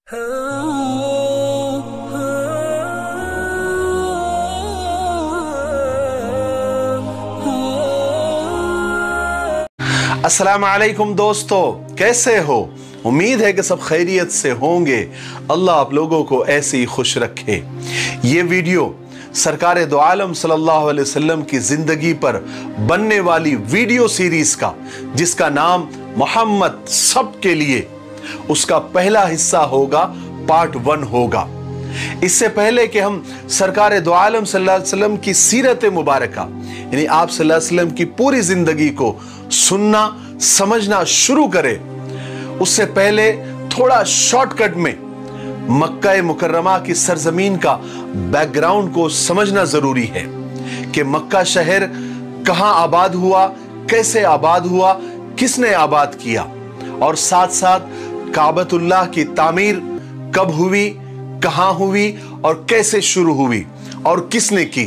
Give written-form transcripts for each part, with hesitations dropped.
अस्सलाम वालेकुम दोस्तों, कैसे हो? उम्मीद है कि सब खैरियत से होंगे। अल्लाह आप लोगों को ऐसे ही खुश रखे। ये वीडियो सरकार दो आलम सल्लल्लाहु अलैहि वसल्लम की जिंदगी पर बनने वाली वीडियो सीरीज का, जिसका नाम मोहम्मद सबके लिए, उसका पहला हिस्सा होगा, पार्ट 1 होगा। इससे पहले कि हम सरकार दो आलम सल्लल्लाहु अलैहि वसल्लम की सीरत मुबारका यानी आप सल्लल्लाहु अलैहि वसल्लम की पूरी जिंदगी को सुनना समझना शुरू करें, उससे पहले थोड़ा शॉर्टकट में मक्का मुकर्रमा की सरजमीन का बैकग्राउंड को समझना जरूरी है कि मक्का शहर कहां आबाद हुआ, कैसे आबाद हुआ, किसने आबाद किया, और साथ साथ काबतुल्लाह की तामीर कब हुई, कहां हुई और कैसे शुरू हुई और किसने की,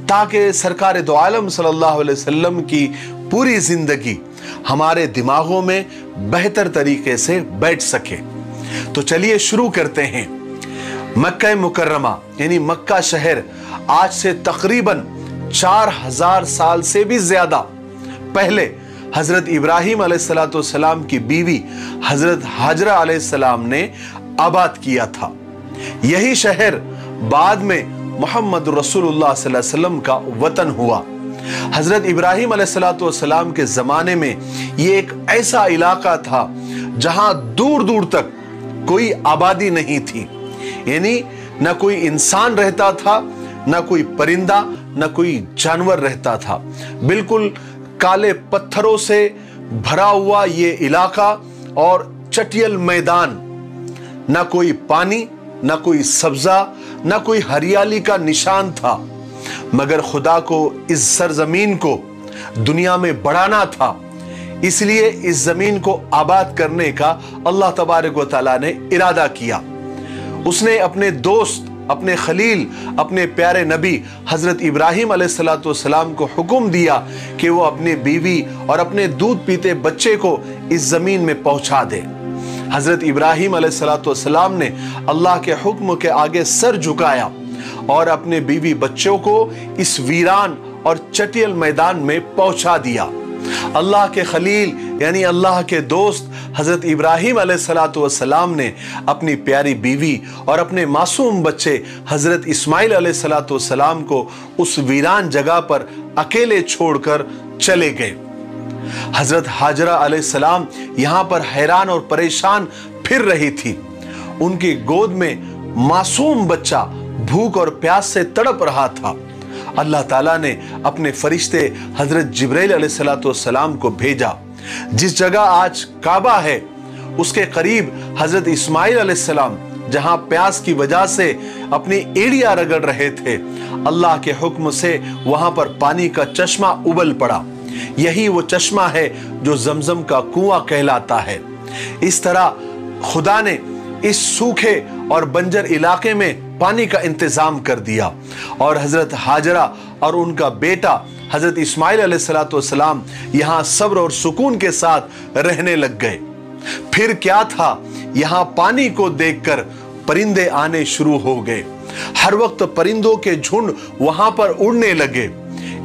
ताकि सरकार दो आलम सल्लल्लाहु अलैहि वसल्लम की पूरी जिंदगी हमारे दिमागों में बेहतर तरीके से बैठ सके। तो चलिए शुरू करते हैं। मक्का मुकर्रमा यानी मक्का शहर आज से तकरीबन 4000 साल से भी ज्यादा पहले हजरत इब्राहिम अलैहिस्सलाम की बीवी हजरत हाजरा अलैहिस्सलाम ने आबाद किया था। यही शहर बाद में मोहम्मद रसूलुल्लाह सल्लल्लाहु अलैहि वसल्लम का वतन हुआ। हजरत इब्राहिम अलैहिस्सलाम के जमाने में ये एक ऐसा इलाका था जहां दूर दूर तक कोई आबादी नहीं थी, यानी न कोई इंसान रहता था, न कोई परिंदा, न कोई जानवर रहता था। बिल्कुल काले पत्थरों से भरा हुआ ये इलाका और चटियल मैदान, न कोई पानी, न कोई सब्जा, न कोई हरियाली का निशान था। मगर खुदा को इस सरजमीन को दुनिया में बढ़ाना था, इसलिए इस जमीन को आबाद करने का अल्लाह तबारक व तआला ने इरादा किया। उसने अपने दोस्त, अपने खलील, अपने प्यारे नबी हजरत इब्राहिम अलैहिस्सलाम को हुक्म दिया कि वो अपनी बीवी और अपने दूध पीते बच्चे को इस जमीन में पहुंचा दे। हजरत इब्राहिम अलैहिस्सलाम ने अल्लाह के हुक्म के आगे सर झुकाया और अपने बीवी बच्चों को इस वीरान और चटियल मैदान में पहुंचा दिया। अल्लाह के खलील यानी अल्लाह के दोस्त हजरत इब्राहिम अलैहिस्सलाम ने अपनी प्यारी बीवी और अपने मासूम बच्चे हजरत इस्माइल अलैहिस्सलाम को उस वीरान जगह पर अकेले छोड़कर चले गए। हजरत हाजरा अलैहिस्सलाम यहां पर हैरान और परेशान फिर रही थी। उनकी गोद में मासूम बच्चा भूख और प्यास से तड़प रहा था। अल्लाह ताला ने अपने फरिश्ते हजरत जिब्राइल अलैहिस्सलाम को भेजा। जिस जगह आज काबा है उसके करीब हजरत इस्माइल अलैहिस्सलाम जहां प्यास की वजह से अपनी एड़ियां रगड़ रहे थे, अल्लाह के हुक्म से वहां पर पानी का चश्मा उबल पड़ा। यही वो चश्मा है जो जमजम का कुआं कहलाता है। इस तरह खुदा ने इस सूखे और बंजर इलाके में पानी का इंतजाम कर दिया और हजरत हाजरा और उनका बेटा हजरत इस्माइल अलैहिस्सलाम यहां सब्र और सुकून के साथ रहने लग गए। फिर क्या था, यहां पानी को देखकर परिंदे आने शुरू हो गए। हर वक्त परिंदों के झुंड वहां पर उड़ने लगे।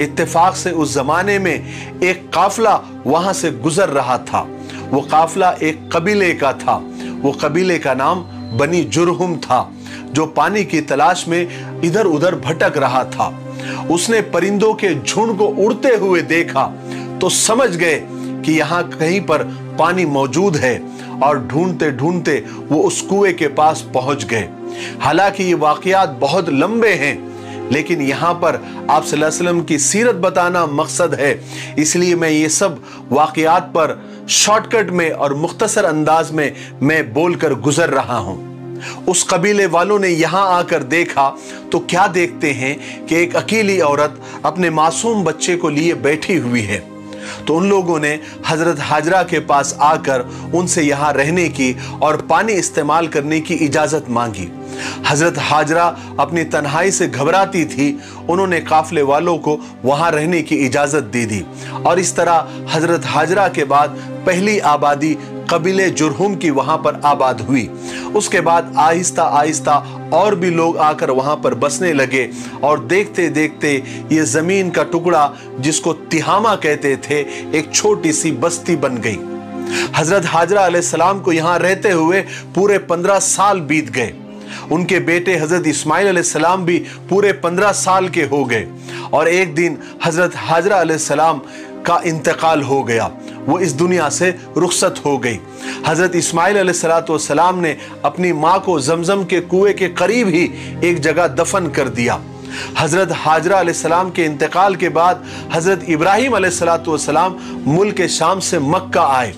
इत्तेफाक से उस जमाने में एक काफिला वहां से गुजर रहा था। वो काफिला एक कबीले का था। वो कबीले का नाम बनी जुरहुम था, जो पानी की तलाश में इधर उधर भटक रहा था। उसने परिंदों के झुंड को उड़ते हुए देखा तो समझ गए कि यहाँ कहीं पर पानी मौजूद है, और ढूंढते ढूंढते वो उस कुएं के पास पहुंच गए। हालांकि ये वाकयात बहुत लंबे हैं, लेकिन यहाँ पर आप सल्लल्लाहु अलैहि वसल्लम की सीरत बताना मकसद है, इसलिए मैं ये सब वाकयात पर शॉर्टकट में और मुख्तसर अंदाज में मैं बोलकर गुजर रहा हूं। उस कबीले वालों ने यहां आकर देखा तो क्या देखते हैं कि एक अकेली औरत अपने मासूम बच्चे को लिए बैठी हुई है। तो उन लोगों ने हजरत हाजरा के पास आकर उनसे यहाँ रहने की और पानी इस्तेमाल करने की इजाजत मांगी। हजरत हाजरा अपनी तन्हाई से घबराती थी। उन्होंने काफिले वालों को वहां रहने की इजाजत दे दी और इस तरह हजरत हाजरा के बाद पहली आबादी कबीले जुरहुम की वहां पर आबाद हुई। उसके बाद आहिस्ता आहिस्ता और भी लोग आकर वहां पर बसने लगे और देखते देखते ये जमीन का टुकड़ा जिसको तिहामा कहते थे एक छोटी सी बस्ती बन गई। हजरत हाजरा अलैहिस्सलाम को यहां रहते हुए पूरे 15 साल बीत गए। उनके बेटे हजरत इस्माइल अलैहिस्सलाम भी पूरे 15 साल के हो गए और एक दिन हजरत हाजरा अलैहिस्सलाम का इंतकाल हो गया, वो इस दुनिया से रुखसत हो गई। हजरत इस्माइल अलैहिस्सलाम ने अपनी माँ को जमजम के कुएं के करीब ही एक जगह दफन कर दिया। हजरत हाजरा अलैहिस्सलाम के इंतकाल के बाद हजरत इब्राहीम अलैहिस्सलाम मुल्क शाम से मक्का आए।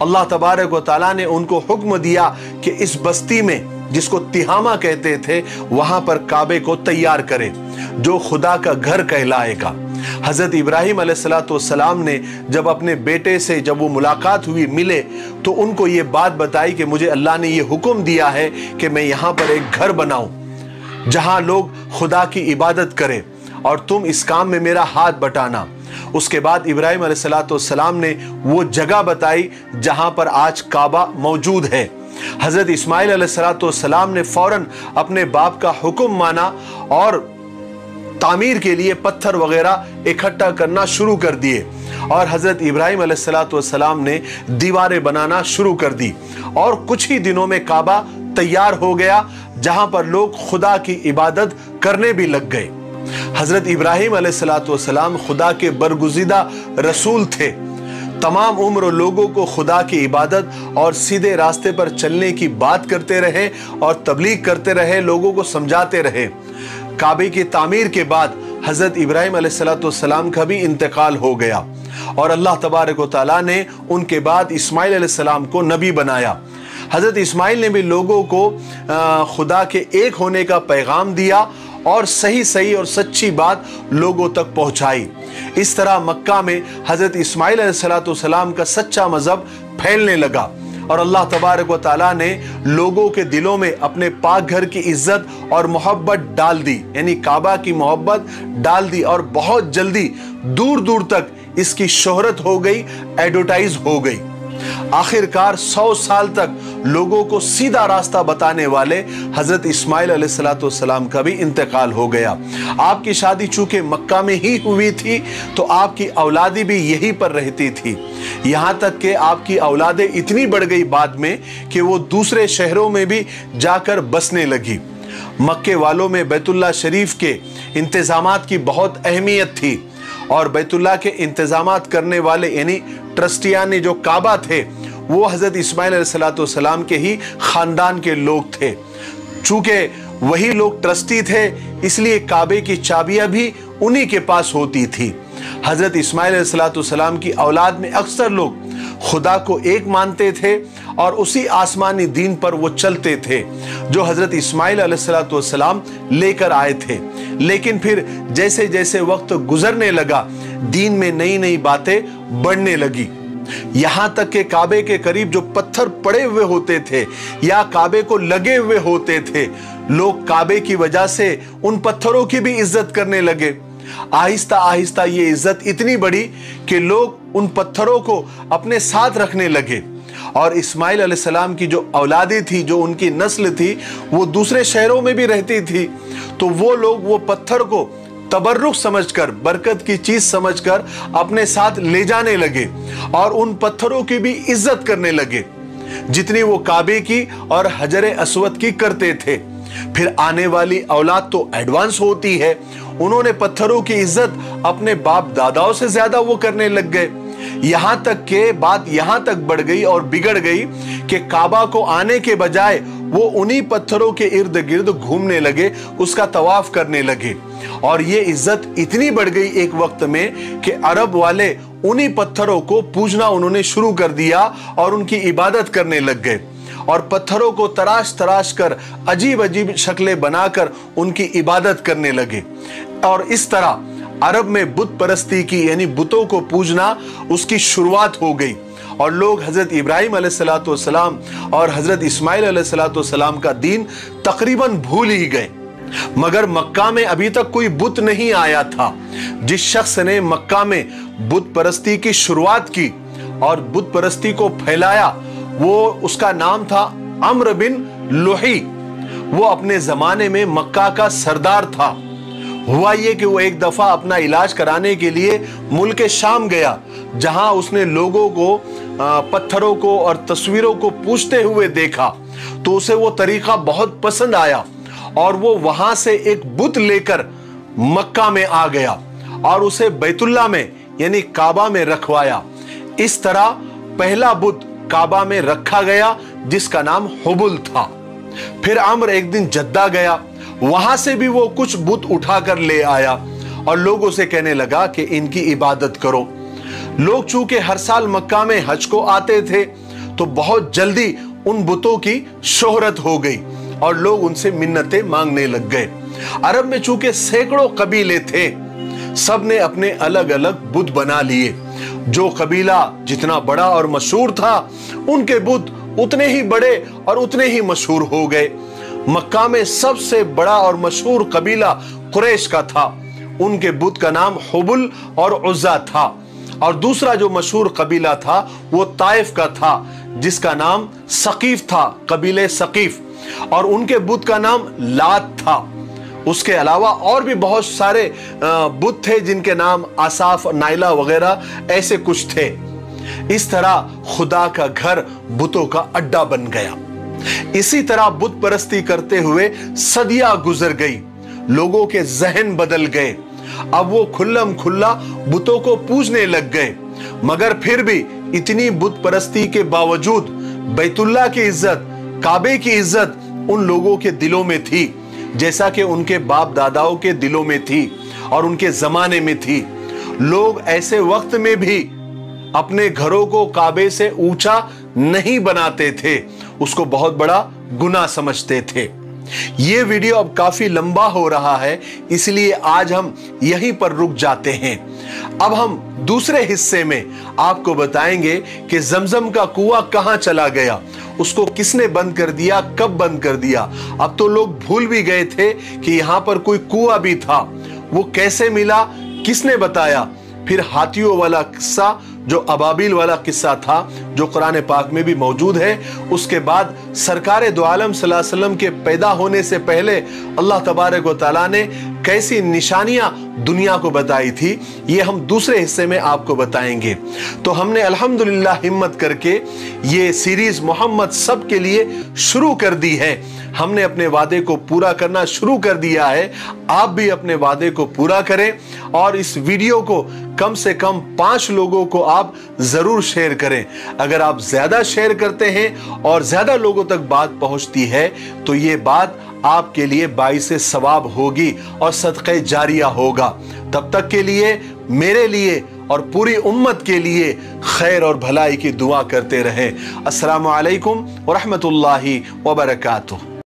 अल्लाह तबारक व तआला ने उनको हुक्म दिया कि इस बस्ती में जिसको तिहामा कहते थे वहां पर काबे को तैयार करें जो खुदा का घर कहलाएगा। हजरत इब्राहीम अलैहिस्सलाम ने जब अपने बेटे से जब वो मुलाकात हुई, मिले, तो उनको ये बात बताई कि मुझे अल्लाह ने ये हुक्म दिया है कि मैं यहाँ पर एक घर बनाऊं जहां लोग खुदा की इबादत करें और तुम इस काम में मेरा हाथ बटाना। उसके बाद इब्राहीम अलैहिस्सलाम ने वो जगह बताई जहां पर आज काबा मौजूद है। हजरत इस्माइल अलैहिस्सलाम ने फौरन अपने बाप का हुक्म माना और तामीर के लिए पत्थर वगैरह इकट्ठा करना शुरू कर दिए और हजरत इब्राहीम अलैहिस्सलाम ने दीवारें बनाना शुरू कर दी और कुछ ही दिनों में काबा तैयार हो गया जहां पर लोग खुदा की इबादत करने भी लग गए। हजरत इब्राहीम अलैहिस्सलाम खुदा के बरगुज़ीदा रसूल थे। तमाम उम्र लोगों को खुदा की इबादत और सीधे रास्ते पर चलने की बात करते रहे और तबलीग करते रहे, लोगों को समझाते रहे। काबे की तामीर के बाद हजरत इब्राहीम अलैहिस्सलाम का भी इंतकाल हो गया और अल्लाह तबारक व तआला ने उनके बाद इस्माइल अलैहिस्सलाम को नबी बनाया। हजरत इस्माइल ने भी लोगों को खुदा के एक होने का पैगाम दिया और सही सही और सच्ची बात लोगों तक पहुंचाई। इस तरह मक्का में हजरत इस्माइल अलैहिस्सलाम का सच्चा मजहब फैलने लगा और अल्लाह तबारक व तआला ने लोगों के दिलों में अपने पाक घर की इज्जत और मोहब्बत डाल दी, यानी काबा की मोहब्बत डाल दी और बहुत जल्दी दूर दूर तक इसकी शोहरत हो गई, एडवर्टाइज हो गई। आखिरकार 100 साल तक लोगों को सीधा रास्ता बताने वाले हजरत इस्माइल अलैहिस्सलाम का भी इंतकाल हो गया। आपकी शादी चूंकि मक्का में ही हुई थी तो आपकी औलादी भी यहीं पर रहती थी, यहाँ तक कि आपकी औलादें इतनी बढ़ गई बाद में कि वो दूसरे शहरों में भी जाकर बसने लगी। मक्के वालों में बैतुल्लाह शरीफ के इंतजामात की बहुत अहमियत थी और बैतुल्लाह के इंतजामात करने वाले यानी ट्रस्टियान जो काबा थे वो हजरत इस्माइल अलैहिस्सलाम के ही खानदान के लोग थे। चूंकि वही लोग ट्रस्टी थे इसलिए काबे की चाबियां भी उन्हीं के पास होती थी। हजरत इस्माइल अलैहिस्सलाम की औलाद में अक्सर लोग खुदा को एक मानते थे और उसी आसमानी दीन पर वो चलते थे जो हजरत इस्माइल अलैहिस्सलाम लेकर आए थे। लेकिन फिर जैसे जैसे वक्त गुजरने लगा दीन में नई नई बातें बढ़ने लगी, यहां तक कि काबे के करीब जो पत्थर पड़े हुए होते थे या काबे को लगे हुए होते थे, लोग काबे की वजह से उन पत्थरों की भी इज्जत करने लगे। आहिस्ता आहिस्ता ये इज्जत इतनी बढ़ी कि लोग उन पत्थरों को अपने साथ रखने लगे और इस्माइल अलैहिस्सलाम की जो औलादी थी, जो उनकी नस्ल थी, वो दूसरे शहरों में भी रहती थी, तो वो लोग वो पत्थर को तबर्रुक समझकर, बरकत की चीज समझकर अपने साथ ले जाने लगे और उन पत्थरों की भी इज्जत करने लगे जितनी वो काबे की और हजर अस्वद की करते थे। फिर आने वाली औलाद तो एडवांस होती है, उन्होंने पत्थरों की इज्जत अपने बाप दादाओं से ज्यादा वो करने लग गए। यहां तक के बात यहां तक बढ़ गई और बिगड़ गई कि काबा को आने के बजाय वो उन्हीं पत्थरों के इर्द गिर्द घूमने लगे, उसका तवाफ करने लगे और ये इज्जत इतनी बढ़ गई एक वक्त में कि अरब वाले उन्हीं पत्थरों को पूजना उन्होंने शुरू कर दिया और उनकी इबादत करने लग गए और पत्थरों को तराश तराश कर अजीब अजीब शक्लें बनाकर उनकी इबादत करने लगे। और इस तरह अरब में बुत परस्ती की यानी बुतों को पूजना उसकी शुरुआत हो गई और लोग हजरत इब्राहीम अलैहिस्सलाम और हजरत इस्माइल अलैहिस्सलाम का दीन तकरीबन भूल ही गए। मगर मक्का में अभी तक कोई बुत नहीं आया था। जिस शख्स ने मक्का में बुत परस्ती की शुरुआत की और बुत परस्ती को फैलाया वो उसका नाम था अम्र बिन लुही। वो अपने जमाने में मक्का का सरदार था। हुआ ये कि वो एक दफा अपना इलाज कराने के लिए मुल्क शाम गया, जहां उसने लोगों को पत्थरों को और तस्वीरों को पूजते हुए देखा, तो उसे वो तरीका बहुत पसंद आया और वो वहां से एक बुत लेकर मक्का में आ गया और उसे बैतुल्ला में यानी काबा में रखवाया। इस तरह पहला बुत काबा में रखा गया जिसका नाम हुबुल था। फिर अम्र एक दिन जद्दा गया, वहां से भी वो कुछ बुत उठाकर ले आया और लोगों से कहने लगा कि इनकी इबादत करो। लोग चूंकि हर साल मक्का में हज को आते थे, तो बहुत जल्दी उन बुतों की शोहरत हो गई और लोग उनसे मिन्नतें मांगने लग गए। अरब में चूंकि सैकड़ों कबीले थे, सब ने अपने अलग अलग बुत बना लिए। जो कबीला जितना बड़ा और मशहूर था, उनके बुत उतने ही बड़े और उतने ही मशहूर हो गए। मक्का में सबसे बड़ा और मशहूर कबीला कुरैश का था। उनके बुत का नाम हुबुल और उज़्ज़ा था। और दूसरा जो मशहूर कबीला था वो ताइफ का था, जिसका नाम सकीफ था, कबीले सकीफ, और उनके बुत का नाम लात था। उसके अलावा और भी बहुत सारे बुत थे जिनके नाम आसाफ, नाइला वगैरह ऐसे कुछ थे। इस तरह खुदा का घर बुतों का अड्डा बन गया। इसी तरह बुत परस्ती करते हुए सदियां गुजर गई, लोगों के जहन बदल गए। अब वो खुल्लम खुल्ला बुतों को पूजने लग गए, मगर फिर भी इतनी बुत परस्ती के बावजूद बैतुल्ला की इज्जत, काबे की इज्जत उन लोगों के दिलों में थी, जैसा कि उनके बाप दादाओं के दिलों में थी और उनके जमाने में थी। लोग ऐसे वक्त में भी अपने घरों को काबे से ऊंचा नहीं बनाते थे, उसको बहुत बड़ा गुनाह समझते थे। ये वीडियो अब काफी लंबा हो रहा है, इसलिए आज हम यहीं पर रुक जाते हैं। अब हम दूसरे हिस्से में आपको बताएंगे कि जमजम का कुआं कहां चला गया, उसको किसने बंद कर दिया, कब बंद कर दिया। अब तो लोग भूल भी गए थे कि यहां पर कोई कुआं भी था। वो कैसे मिला, किसने बताया। फिर हाथियों वाला किस्सा, जो अबाबिल वाला किस्सा था, जो कुरान पाक में भी मौजूद है। उसके बाद सरकार दो आलम सल्लल्लाहु अलैहि वसल्लम के पैदा होने से पहले अल्लाह तबारक व तआला ने कैसी निशानियां दुनिया को बताई थी, ये हम दूसरे हिस्से में आपको बताएंगे। तो हमने अल्हम्दुलिल्लाह हिम्मत करके ये सीरीज मोहम्मद सब के लिए शुरू कर दी है। हमने अपने वादे को पूरा करना शुरू कर दिया है। आप भी अपने वादे को पूरा करें और इस वीडियो को कम से कम 5 लोगों को आप जरूर शेयर करें। अगर आप ज्यादा शेयर करते हैं और ज्यादा लोगों तक बात पहुंचती है, तो ये बात आपके लिए बाइसे सवाब होगी और सदक़े जारिया होगा। तब तक के लिए मेरे लिए और पूरी उम्मत के लिए खैर और भलाई की दुआ करते रहें। अस्सलामु अलैकुम व रहमतुल्लाहि व बरकातुहू।